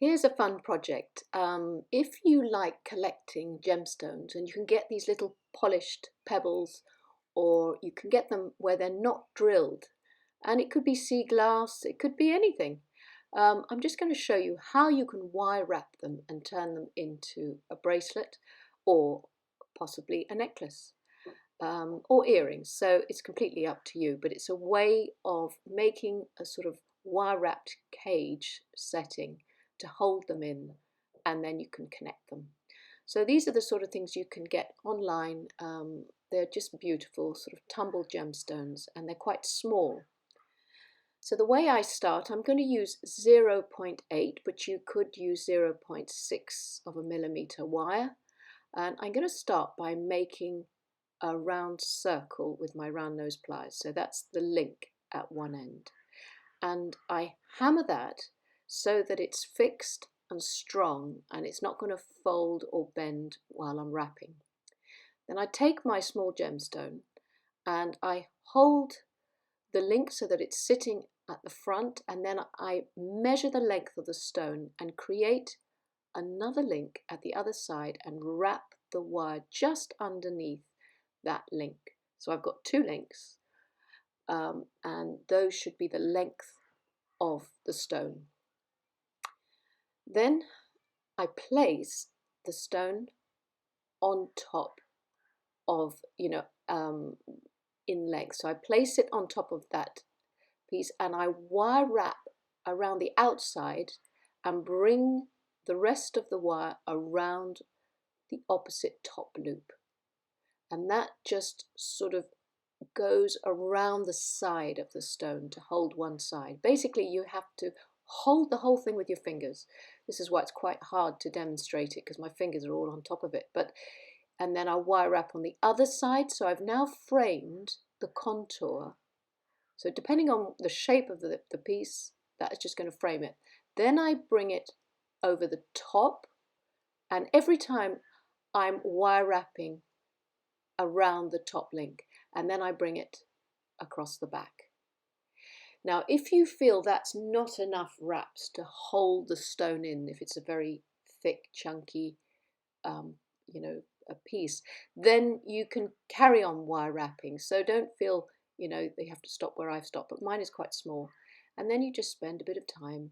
Here's a fun project. If you like collecting gemstones, and you can get these little polished pebbles, or you can get them where they're not drilled, and it could be sea glass, it could be anything. I'm just going to show you how you can wire wrap them and turn them into a bracelet or possibly a necklace or earrings. So it's completely up to you, but it's a way of making a sort of wire wrapped cage setting to hold them in, and then you can connect them. So these are the sort of things you can get online. They're just beautiful, sort of tumbled gemstones, and they're quite small. So the way I start, I'm going to use 0.8, but you could use 0.6 of a millimeter wire. And I'm going to start by making a round circle with my round nose pliers. So that's the link at one end. And I hammer that so that it's fixed and strong and it's not going to fold or bend while I'm wrapping. Then I take my small gemstone and I hold the link so that it's sitting at the front, and then I measure the length of the stone and create another link at the other side and wrap the wire just underneath that link. So I've got two links, and those should be the length of the stone. Then I place the stone on top of, in length. So I place it on top of that piece and I wire wrap around the outside and bring the rest of the wire around the opposite top loop. And that just sort of goes around the side of the stone to hold one side. Basically, you have to hold the whole thing with your fingers. This is why it's quite hard to demonstrate it, because my fingers are all on top of it. And then I'll wire wrap on the other side. So I've now framed the contour. So depending on the shape of the piece, that is just going to frame it. Then I bring it over the top, and every time I'm wire wrapping around the top link, and then I bring it across the back. Now, if you feel that's not enough wraps to hold the stone in, if it's a very thick, chunky, a piece, then you can carry on wire wrapping. So don't feel, they have to stop where I've stopped, but mine is quite small. And then you just spend a bit of time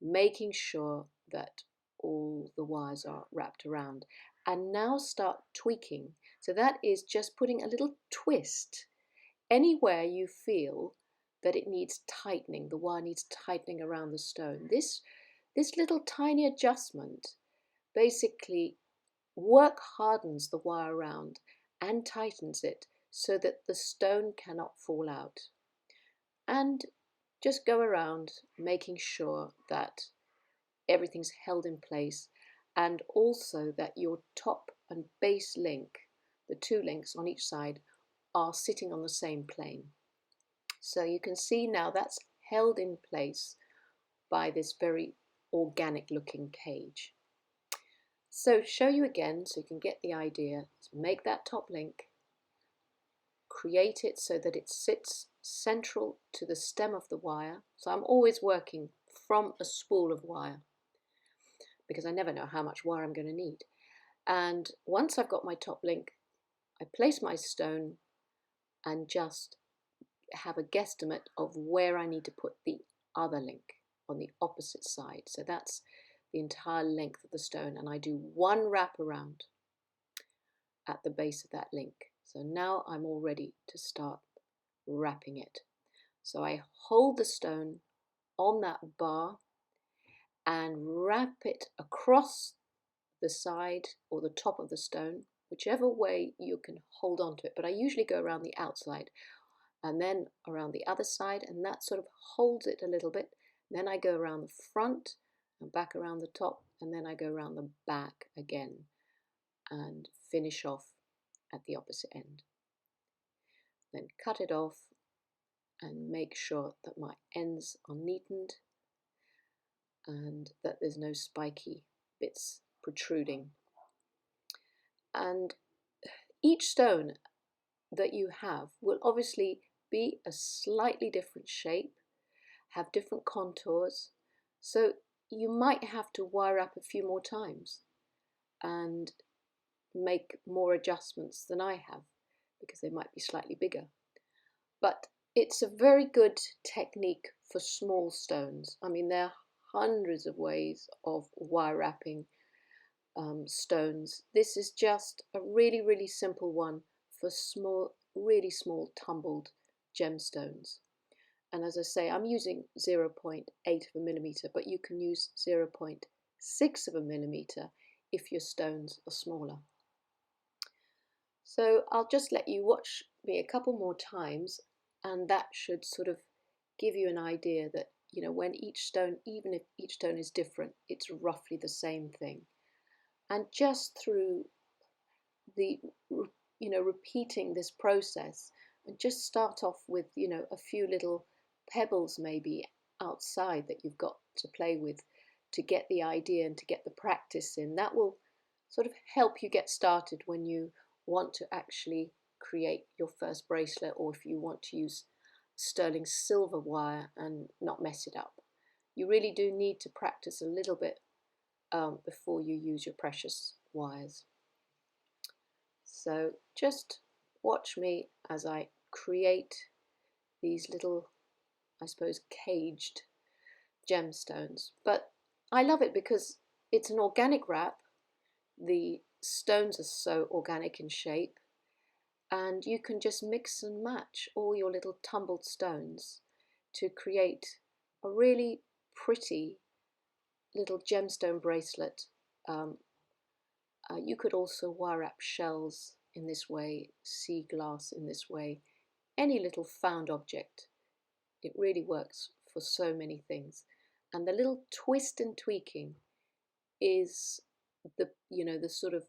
making sure that all the wires are wrapped around. And now start tweaking. So that is just putting a little twist anywhere you feel that it needs tightening, the wire needs tightening around the stone. This little tiny adjustment basically hardens the wire around and tightens it so that the stone cannot fall out. And just go around making sure that everything's held in place, and also that your top and base link, the two links on each side, are sitting on the same plane. So you can see now that's held in place by this very organic looking cage. So show you again so you can get the idea. Make that top link, create it so that it sits central to the stem of the wire. So I'm always working from a spool of wire because I never know how much wire I'm going to need. And once I've got my top link, I place my stone and just have a guesstimate of where I need to put the other link on the opposite side. So that's the entire length of the stone, and I do one wrap around at the base of that link. So now I'm all ready to start wrapping it. So I hold the stone on that bar and wrap it across the side or the top of the stone, whichever way you can hold on to it, but I usually go around the outside and then around the other side, and that sort of holds it a little bit. Then I go around the front and back around the top, and then I go around the back again and finish off at the opposite end. Then cut it off and make sure that my ends are neatened and that there's no spiky bits protruding. And each stone that you have will obviously be a slightly different shape, have different contours. So you might have to wire up a few more times and make more adjustments than I have, because they might be slightly bigger. But it's a very good technique for small stones. I mean, there are hundreds of ways of wire wrapping stones. This is just a really, really simple one for small, really small tumbled gemstones. And as I say, I'm using 0.8 of a millimeter, but you can use 0.6 of a millimeter if your stones are smaller. So I'll just let you watch me a couple more times, and that should sort of give you an idea that, you know, when each stone, even if each stone is different, it's roughly the same thing. And just through the, you know, repeating this process, and just start off with, you know, a few little pebbles maybe outside that you've got to play with to get the idea and to get the practice in. That will sort of help you get started when you want to actually create your first bracelet, or if you want to use sterling silver wire and not mess it up. You really do need to practice a little bit before you use your precious wires. So just watch me as I create these little, I suppose, caged gemstones. But I love it because it's an organic wrap. The stones are so organic in shape, and you can just mix and match all your little tumbled stones to create a really pretty little gemstone bracelet. You could also wire wrap shells in this way, sea glass in this way, any little found object. It really works for so many things. And the little twist and tweaking is the, you know, the sort of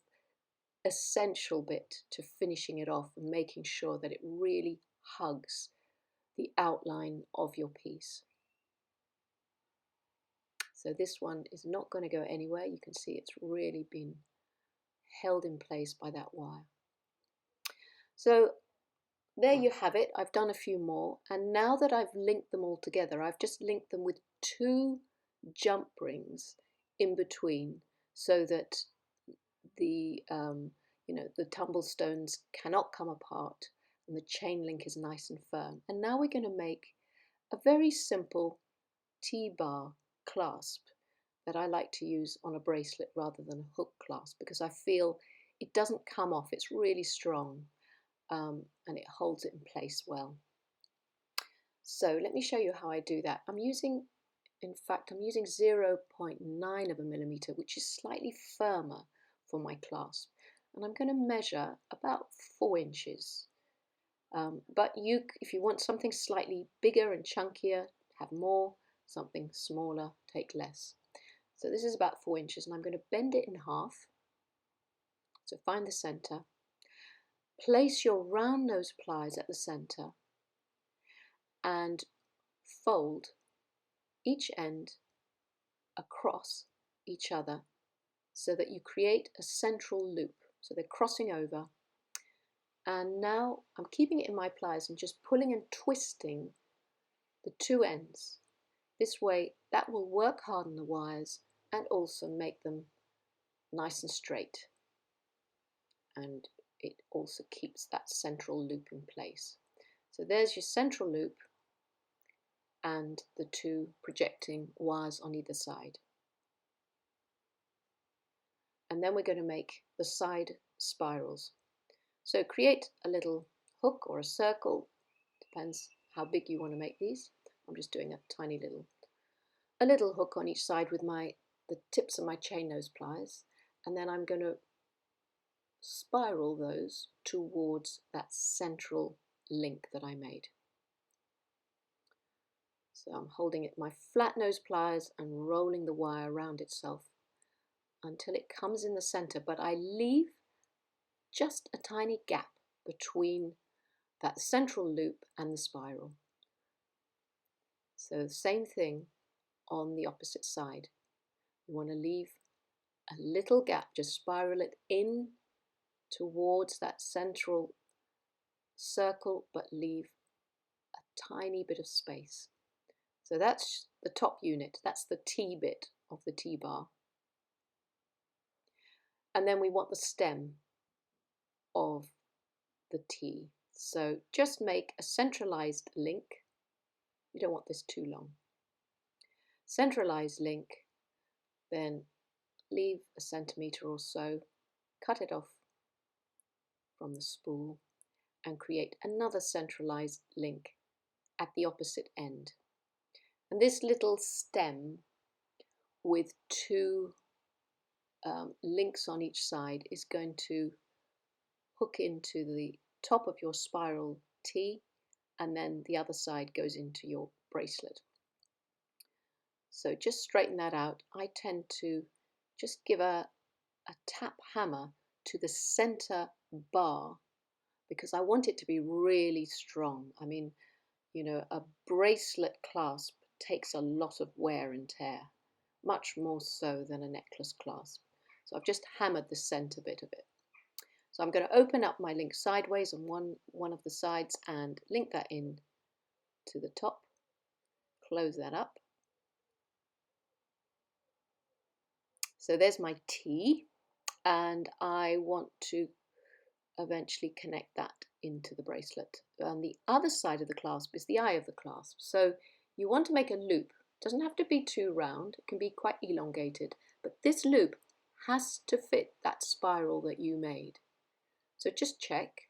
essential bit to finishing it off and making sure that it really hugs the outline of your piece. So this one is not going to go anywhere. You can see it's really been held in place by that wire. So there you have it. I've done a few more, and now that I've linked them all together, I've just linked them with 2 jump rings in between, so that the you know, the tumble stones cannot come apart and the chain link is nice and firm. And now we're going to make a very simple Tbar clasp that I like to use on a bracelet rather than a hook clasp, because I feel it doesn't come off. It's really strong, and it holds it in place well. So let me show you how I do that. I'm using 0.9 of a millimeter, which is slightly firmer for my clasp, and I'm going to measure about 4 inches. But if you want something slightly bigger and chunkier, have more. Something smaller, take less. So this is about 4 inches, and I'm going to bend it in half. So find the center. Place your round nose pliers at the center and fold each end across each other so that you create a central loop. So they're crossing over. And now I'm keeping it in my pliers and just pulling and twisting the 2 ends. This way, that will work hard on the wires and also make them nice and straight. And it also keeps that central loop in place. So there's your central loop and the 2 projecting wires on either side. And then we're going to make the side spirals. So create a little hook or a circle, depends how big you want to make these. I'm just doing a tiny little hook on each side with the tips of my chain nose pliers, and then I'm going to spiral those towards that central link that I made. So I'm holding it my flat nose pliers and rolling the wire around itself until it comes in the center, but I leave just a tiny gap between that central loop and the spiral. So the same thing on the opposite side. You want to leave a little gap, just spiral it in towards that central circle, but leave a tiny bit of space. So that's the top unit, that's the T bit of the T-bar. And then we want the stem of the T. So just make a centralized link. You don't want this too long. Centralized link, then leave a centimetre or so, cut it off from the spool and create another centralized link at the opposite end. And this little stem with two links on each side is going to hook into the top of your spiral T, and then the other side goes into your bracelet. So just straighten that out. I tend to just give a tap hammer to the center bar because I want it to be really strong. I mean, you know, a bracelet clasp takes a lot of wear and tear, much more so than a necklace clasp. So I've just hammered the center bit of it. So I'm going to open up my link sideways on one of the sides and link that in to the top, close that up. So there's my T, and I want to eventually connect that into the bracelet. And the other side of the clasp is the eye of the clasp. So you want to make a loop. It doesn't have to be too round, it can be quite elongated, but this loop has to fit that spiral that you made. So just check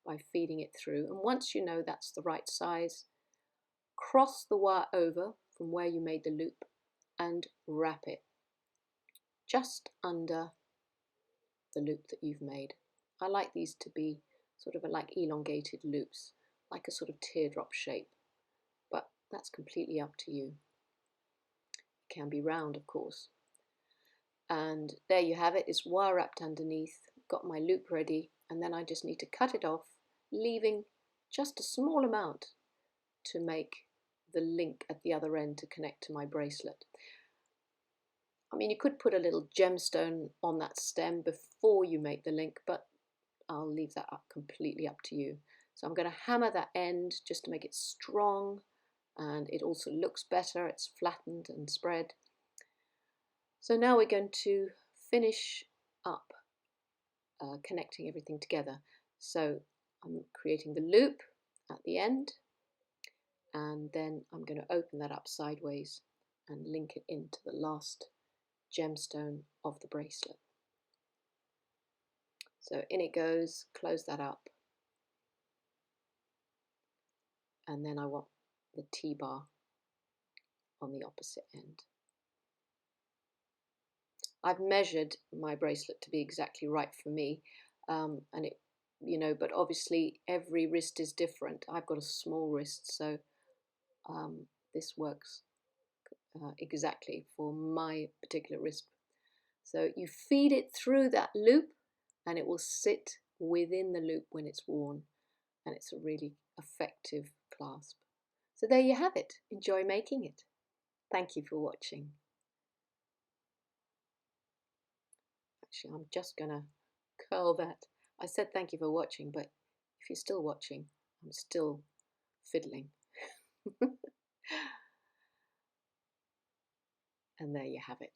by feeding it through, and once you know that's the right size, cross the wire over from where you made the loop and wrap it just under the loop that you've made. I like these to be sort of like elongated loops, like a sort of teardrop shape, but that's completely up to you. It can be round, of course. And there you have it. It's wire wrapped underneath. Got my loop ready, and then I just need to cut it off, leaving just a small amount to make the link at the other end to connect to my bracelet. I mean, you could put a little gemstone on that stem before you make the link, but I'll leave that up completely up to you. So I'm going to hammer that end just to make it strong, and it also looks better. It's flattened and spread. So now we're going to finish up connecting everything together. So I'm creating the loop at the end, and then I'm going to open that up sideways and link it into the last gemstone of the bracelet. So in it goes, close that up, and then I want the T-bar on the opposite end. I've measured my bracelet to be exactly right for me, and it, you know, but obviously every wrist is different. I've got a small wrist, so this works exactly for my particular wrist. So you feed it through that loop, and it will sit within the loop when it's worn, and it's a really effective clasp. So there you have it. Enjoy making it. Thank you for watching. Actually, I'm just gonna curl that. I said thank you for watching, but if you're still watching, I'm still fiddling. And there you have it.